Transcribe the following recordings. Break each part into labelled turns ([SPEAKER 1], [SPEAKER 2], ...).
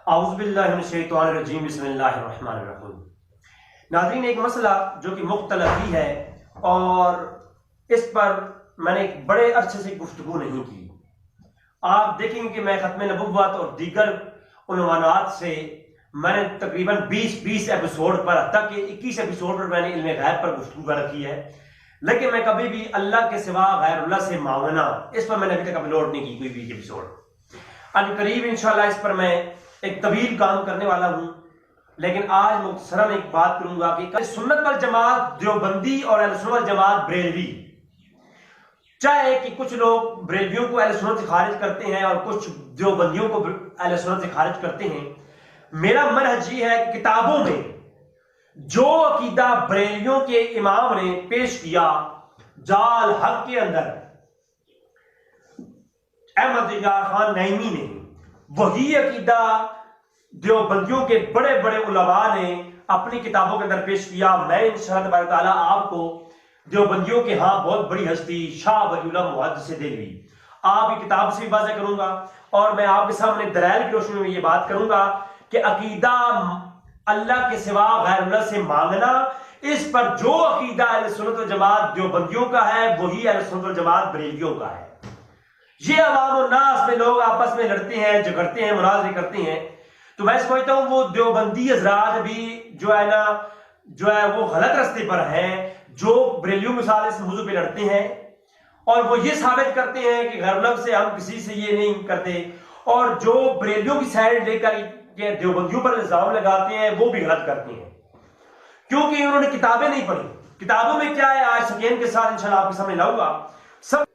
[SPEAKER 1] औज़ुबिल्लाहिमिनश्शैतानिर्रजीम बिस्मिल्लाहिर्रहमानिर्रहीम। नाज़रीन, एक मसला जो कि मुख्तलफ ही है और इस पर मैंने एक बड़े अरसे से गुफ्तगू नहीं की। आप देखेंगे कि मैं खत्म नबुव्वत और दीगर उन्वानात से मैंने तकरीबन 20 एपिसोड पर तक 21 एपिसोड पर मैंने इल्म गैब पर गुफ्तगू कर रखी है, लेकिन मैं कभी भी अल्लाह के सिवा गैरुल्लाह से मांगना, इस पर मैंने अभी तक अपलोड नहीं की कोई भी एपिसोड। अब करीब इंशाल्लाह इस पर मैं एक तवील काम करने वाला हूं, लेकिन आज मुख्तसरन एक बात करूंगा कि सुन्नत वल जमात देवबंदी और अहले सुन्नत वल जमात बरेलवी, चाहे कि कुछ लोग बरेलवियों को अहले सुन्नत से खारिज करते हैं और कुछ देवबंदियों को अहले सुन्नत से खारिज करते हैं, मेरा मनहज ये है कि किताबों में जो अकीदा बरेलवियों के इमाम ने पेश किया जाल हक के अंदर अहमद यार खान नईमी ने, वही अकीदा देवबंदियों के बड़े बड़े उलमा ने अपनी किताबों के अंदर पेश किया। मैं इंशाअल्लाह ताला आपको देवबंदियों के बहुत बड़ी हस्ती शाह वलीउल्लाह मुहद्दिस देलवी आपकी किताब से भी वाज़ेह करूंगा और मैं आपके सामने दलाइल की रोशनी में ये बात करूंगा कि अकीदा अल्लाह के सिवा गैरुल्लाह से मांगना, इस पर जो अकीदा अहले सुन्नत वल जमात देवबंदियों का है वही अहले सुन्नत वल जमात बरेलवियों का है। ये अवाम और नास में लोग आपस में लड़ते हैं, झगड़ते हैं, मुनाज़रे करते हैं, तो मैं समझता हूं वो देवबंदी हज़रात भी जो है वो गलत रास्ते पर हैं, जो बरेलवियों के साथ इस मौजू पे लड़ते हैं और वो ये साबित करते हैं कि गैरुल्लाह से हम किसी से ये नहीं करते, और जो बरेलवियों की साइड लेकर के देवबंदियों पर इल्जाम लगाते हैं वो भी गलत करते हैं, क्योंकि उन्होंने किताबें नहीं पढ़ी। किताबों में क्या है, आज सकीन के साथ इंशाल्लाह आपके सामने लाऊंगा सब।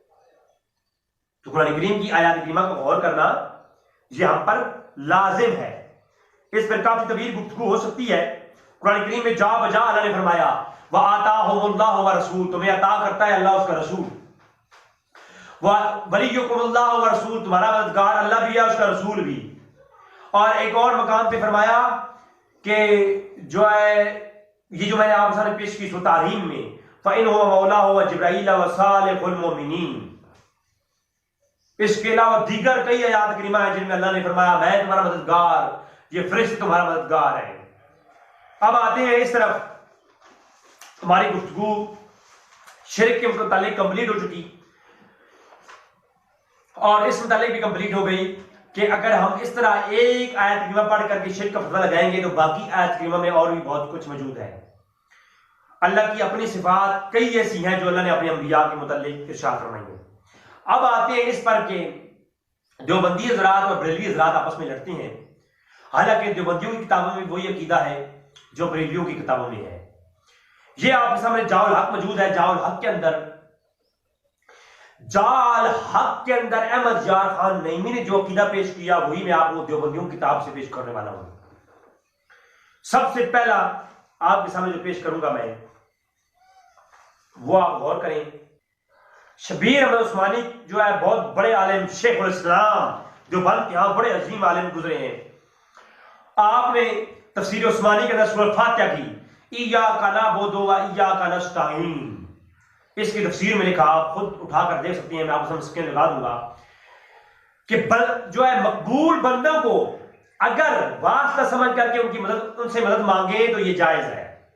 [SPEAKER 1] तो कुरान करीम की आयत करीमा को गौर करना ये हम पर लाजिम है, इस पर काफी तवील गुफ्तगू हो सकती है। कुरान करीम में जा बजा अल्लाह ने फरमाया व आताहुमुल्लाहु व रसूल, तुम्हें अता करता है अल्लाह उसका रसूल, व वलियुकुमुल्लाहु व रसूल, तुम्हारा मददगार अल्लाह भी है उसका रसूल भी। और एक और मकाम पे फरमाया कि जो है ये जो मैंने आपके सामने पेश की तारीम में फ़इन हुवा मौलाहु व जिब्राईल व सालिहुल मोमिनीन, इसके अलावा दीगर कई आयत करीमा है जिनमें अल्लाह ने फरमाया मैं तुम्हारा मददगार, ये फरिश्ते तुम्हारा मददगार है। अब आते हैं इस तरफ, हमारी गुफ्तगू शिर्क के मुतालिक कंप्लीट हो चुकी और इस मुतालिक भी कंप्लीट हो गई कि अगर हम इस तरह एक आयत करीमा पढ़ करके शिर्क का फतवा लगाएंगे तो बाकी आयत करीमा में और भी बहुत कुछ मौजूद है। अल्लाह की अपनी सिफात कई ऐसी हैं जो अल्लाह ने अपने अंबिया के मुतालिक इरशाद फरमाई है। अब आते हैं इस पर कि देवबंदी हज़रात और बरेलवी हज़रात आपस में लड़ते हैं, हालांकि देवबंदियों की किताबों में वही अकीदा है जो बरेलवियों की किताबों में है। ये आपके सामने जाल हक मौजूद है। जाल हक के अंदर अहमद यार खान नईमी ने जो अकीदा पेश किया वही मैं आपको देवबंदियों की किताब से पेश करने वाला हूं। सबसे पहला आपके सामने जो पेश करूंगा मैं, वो आप गौर करें। शबीर अहमद उस्मानी जो है बहुत बड़े आलिम, शेखुल इस्लाम देवबंद के यहां बड़े अजीम आलिम गुजरे हैं। आपने तफसीर उस्मानी के अंदर सूरह फातिहा की इय्याका नअबुदु व इय्याका नस्तईन, इसकी तफसीर में लिखा, आप खुद उठाकर देख सकते हैं, मैं आपको स्क्रीन लगा दूंगा कि जो है मकबूल बंदों को अगर वास्ता समझ करके उनसे मदद मांगे तो ये जायज है।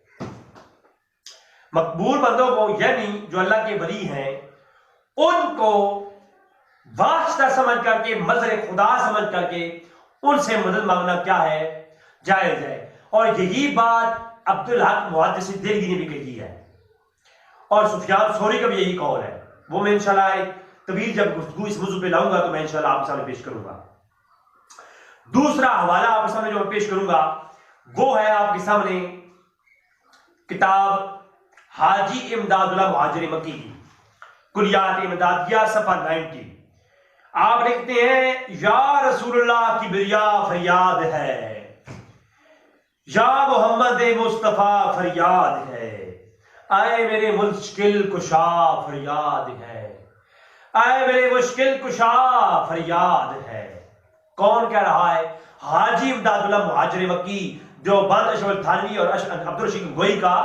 [SPEAKER 1] मकबूल बंदों को यानी जो अल्लाह के वली हैं उनको वास्ता समझ करके, मज़हर खुदा समझ करके उनसे मदद मांगना क्या है, जायज है। और यही बात अब्दुल हक मुहद्दिस देलवी ने भी कही है और सुफियान सौरी का भी यही कौल है। वो मैं इंशाल्लाह एक तवील जब गुफ्तगू इस मौजू पे लाऊंगा तो मैं इंशाल्लाह आपके सामने पेश करूंगा। दूसरा हवाला आपके सामने जो मैं पेश करूंगा वो है आपके सामने किताब हाजी इमदादुल्लाह मुहाजिर मक्की की कुलियात इमदादिया सफा 90। आप लिखते हैं या रसूलुल्लाह की बिरिया फरियाद है, या मोहम्मद मुस्तफा फरियाद है, आए मेरे मुश्किल कुशा फरियाद है, आए मेरे मुश्किल कुशा फरियाद है। कौन कह रहा है? हाजी इमदादुल्लाह मुहाजिर मक्की देवबंद अशरफ थानवी और अब्दुल रशीद गोई का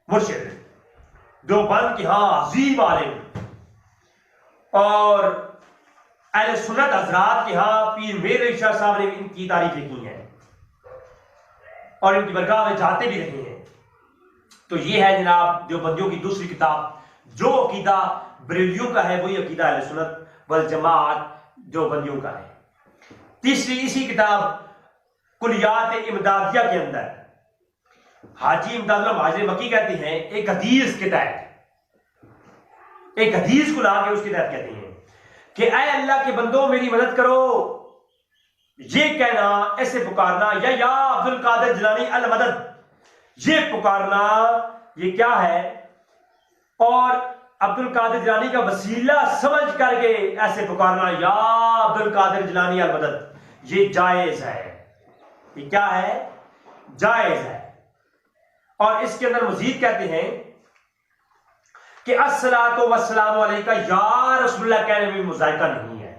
[SPEAKER 1] मुर्शिद, देवबंद के अजीम आलिम। और अहले सुन्नत हजरात के यहाँ पीर मेर शाह साहब ने इनकी तारीफें की हैं और इनकी बरगाह में जाते भी रहे हैं। तो ये है जनाब देवबंदियों की दूसरी किताब, जो अकीदा बरेलियों का है वही अकीदा अहले सुन्नत वल जमात देवबंदियों का है। तीसरी इसी किताब कुलियात इमदादिया के अंदर हाजी इमदादुल्लाह मुहाजिर मक्की कहते हैं, एक हदीस के तहत, एक हदीस को लाके उसके तहत कहते हैं कि ऐ अल्लाह के बंदों मेरी मदद करो, ये कहना, ऐसे पुकारना, या अब्दुल कादिर जिलानी अल मदद, ये पुकारना, ये क्या है, और अब्दुल कादिर जिलानी का वसीला समझ करके ऐसे पुकारना, या अब्दुल कादिर जिलानी अल मदद, ये जायज है। ये क्या है? जायज है। और इसके अंदर मजीद कहते हैं कि अस्सलातु वस्सलामु अलैका या रसूलुल्लाह कहने में मुजायका नहीं है,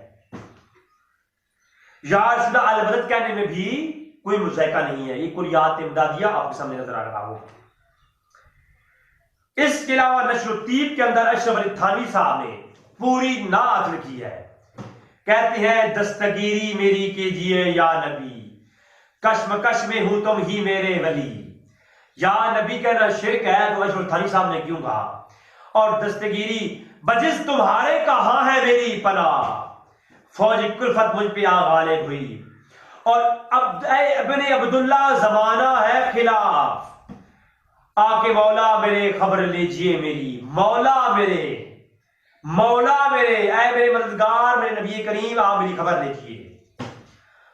[SPEAKER 1] या रसूलुल्लाह अल मदद कहने में भी कोई मुजायका नहीं है। ये कुलियात इमदादिया आपके सामने नजर आ रहा हो। इसके अलावा नशरुत्तीब के अंदर अशरफ अली थानवी साहब ने पूरी नात लिखी है। कहते हैं दस्तगीरी मेरी कीजिए या नबी, कश्मकश में हूं तुम ही मेरे वली। या नबी कहना शिर्क है तो अशरफ थानवी साहब ने क्यों कहा? और दस्तगीरी बजिस तुम्हारे कहां है मेरी पनाह, फौज कुल्फत मुझ पे आ गालिब हुई। और अब इब्ने अब्दुल्ला जमाना है खिलाफ, आके मौला मेरे खबर लीजिए मेरी, मौला मेरे, मौला मेरे, ऐ मेरे मददगार मेरे नबी करीम आप मेरी खबर लीजिए।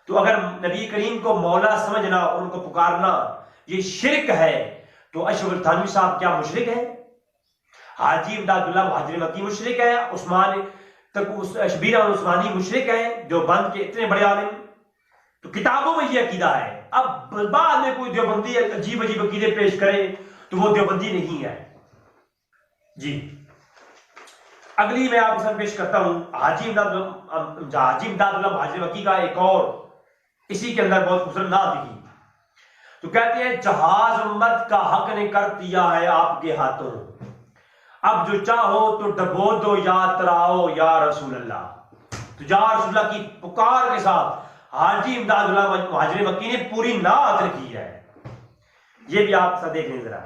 [SPEAKER 1] तो अगर नबी करीम को मौला समझना और उनको पुकारना ये शिर्क है, तो अशरफ थानवी साहब क्या मुशरिक है? हाजी इमदादुल्लाह मुहाजिर मक्की मुशरिक है, उस्मान तक शबीर उस्मानी मुशरिक है, देवबंद के इतने बड़े आलिम। तो किताबों में ये अकीदा है। अब बाद में कोई देवबंदी अजीब अजीब अकीदे पेश करे तो वो देवबंदी नहीं है जी। अगली मैं आपके सामने पेश करता हूं हाजी इमदादुल्लाह मुहाजिर मक्की का एक और इसी के अंदर बहुत खूबसूरत नात लिखी। तो कहते हैं जहाज उम्मत का हक ने कर दिया है आपके हाथों, अब जो चाहो तो डबो दो या तराओ या रसूल अल्लाह। तो या रसूल अल्लाह की पुकार के साथ हाजी इमदादुल्लाह मुहाजिर मक्की ने पूरी नात लिखी है। ये भी आप सब देख लें जरा।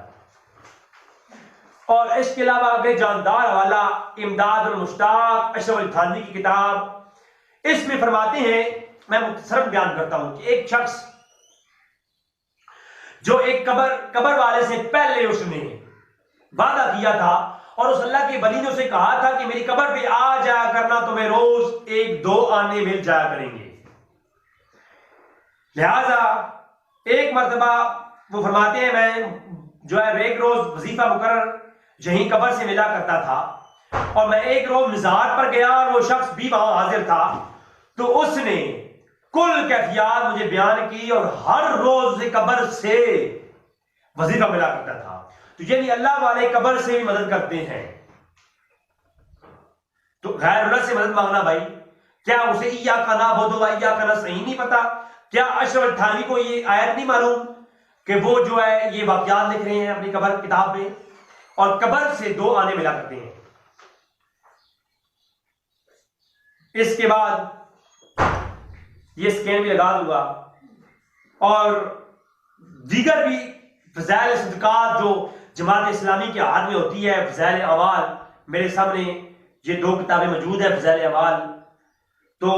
[SPEAKER 1] और इसके अलावा अगले जानदार वाला इमदादुल मुश्ताक अशरफ अली थानवी की किताब, इसमें फरमाते हैं, मैं मुख्तसरन बयान करता हूं कि एक शख्स जो एक कबर वाले से पहले उसने वादा किया था और उस अल्लाह के वली ने उसे कहा था कि मेरी कबर पे आ जाया करना, तुम्हें रोज एक दो आने मिल जाया करेंगे। लिहाजा एक मरतबा वो फरमाते हैं मैं जो है एक रोज वजीफा मुकर्रर यहीं कबर से मिला करता था और मैं एक रोज मिज़ार पर गया और वो शख्स भी वहां हाजिर था। तो उसने कुल कैफियत मुझे बयान की और हर रोज कबर से वजीफा मिला करता था। तो यानी अल्लाह वाले कबर से भी मदद करते हैं। तो गैरुल्लाह से मदद मांगना भाई, क्या उसे इया का ना बोदो इया का ना सही नहीं पता? क्या अशरफ अली थानवी को ये आयत नहीं मालूम कि वो जो है ये वाकयात लिख रहे हैं अपनी कबर किताब में और कबर से दो आने मिला करते हैं? इसके बाद ये स्कैन भी लगा दूंगा और दीगर भी फज़ाइल सदकात जो जमात इस्लामी के हाथ में होती है, फज़ाइल अवाल, मेरे सामने ये दो किताबें मौजूद है फज़ाइल अवाल। तो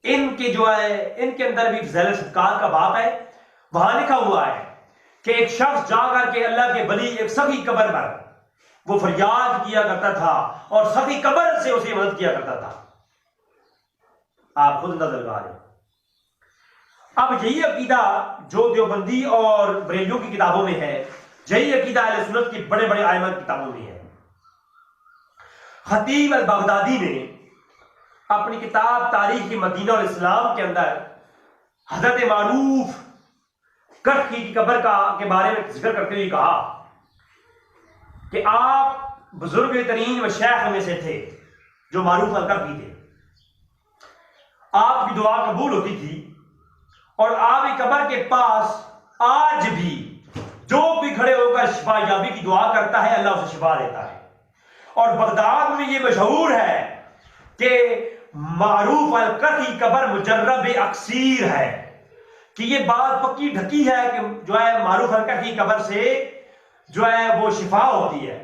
[SPEAKER 1] इनके जो है इनके अंदर भी फज़ाइल सदकात का बाब है। वहां लिखा हुआ है कि एक शख्स जाकर के अल्लाह के वली एक सखी कबर पर वो फरियाद किया करता था और सखी कबर से उसे मदद किया करता था। आप खुद नजर लगा रहे। अब यही अकीदा जो देवबंदी और बरेलियों की किताबों में है, यही अकीदा अहले सुन्नत की बड़े बड़े आइमा की किताबों में है। खतीब अल बगदादी ने अपनी किताब तारीख मदीना और इस्लाम के अंदर हजरत मारूफ करखी की कब्र के बारे में जिक्र करते हुए कहा कि आप बुजुर्ग तरीन व शेख में से थे जो मारूफ अल करखी थे। आपकी दुआ कबूल होती थी और आपकी कब्र के पास आज भी जो भी खड़े होकर शिफा याबी की दुआ करता है अल्लाह उसे शिफा देता है। और बगदाद में यह मशहूर है कि मारूफ अलकती कबर मुजर्रब अक्सीर है, कि ये बात पक्की ढकी है कि जो है मारूफ अलकती कबर से जो है वो शिफा होती है।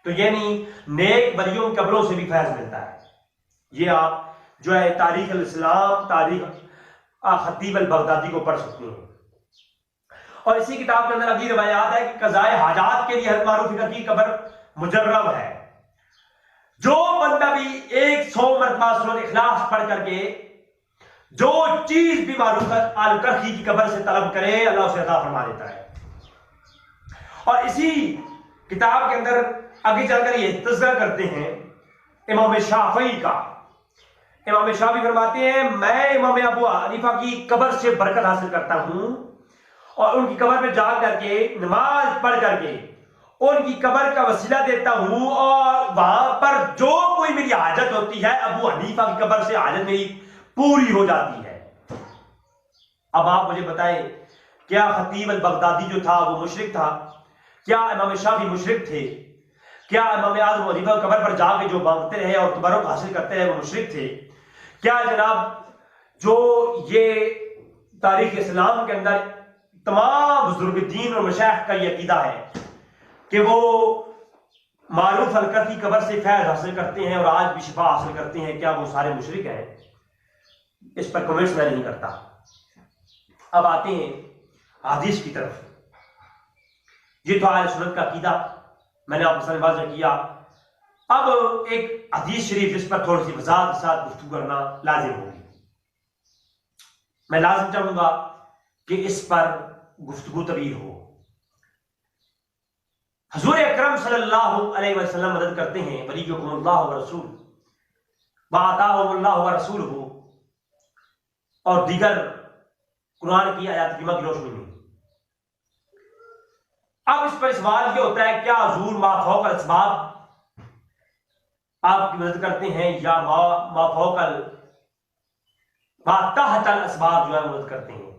[SPEAKER 1] तो यानी नेक वलियों की कब्रों से भी फैज मिलता है। ये आप जो है तारीख अल इस्लाम, तारीख खतीब अल बगदादी को पढ़ सकते हैं। और इसी किताब के अंदर अभी रिवायात है कि कज़ाए हाजात के लिए हज़रत मारूफ अलकती कबर मुजर्रब है। जो बंदा भी 100 मरतबा सूरह इखलास पढ़ करके जो चीज भी मारूफ अलकती की कबर से तलब करे, अल्लाह उसे अता फरमा देता है। और इसी किताब के अंदर आगे चलकर ये तज़किरा करते हैं इमाम शाफई का। इमाम शाफई फरमाते हैं, मैं इमाम अबू हनीफा की कबर से बरकत हासिल करता हूं और उनकी कबर पे जा करके नमाज पढ़ करके उनकी कबर का वसीला देता हूं, और वहां पर जो कोई मेरी हाजत होती है अबू हनीफा की कबर से हाजत मेरी पूरी हो जाती है। अब आप मुझे बताएं, क्या खतीब अल बगदादी जो था वो मुशरिक था? क्या इमाम शाफी मुशरिक थे? क्या इमाम आज़म अबू हनीफा कबर पर जाके जो मांगते रहे और तबर्रुक हासिल करते रहे वो मुशरिक थे? क्या जनाब जो ये तारीख इस्लाम के अंदर तमाम बुजुर्ग दीन और मशाइख का ये अकीदा है कि वो मारूफ अलकती कबर से फैज हासिल करते हैं और आज भी शिफा हासिल करते हैं, क्या वो सारे मुशरिक हैं? इस पर कमेंट्स मैं नहीं करता। अब आते हैं हदीस की तरफ। ये तो अहले सुन्नत का अकीदा मैंने आपके सामने वाज़ेह किया। अब एक हदीस शरीफ जिस पर थोड़ी सी वज़ाहत के साथ गुफ्तगू करना लाजिम होगी। मैं लाजिम चाहूंगा कि इस पर गुफ्तगू तवील हो। हुज़ूर अकरम सल्लल्लाहु अलैहि वसल्लम मदद करते हैं वलियुकुमुल्लाहु व रसूल व आताहुमुल्लाहु व रसूलुहु, और दीगर कुरान की आयत करीमा की रोशनी में। अब इस पर सवाल ये होता है, क्या हुज़ूर माफौकल असबाब आपकी मदद करते हैं या माफौकल मातहतल असबाब जो है मदद करते हैं?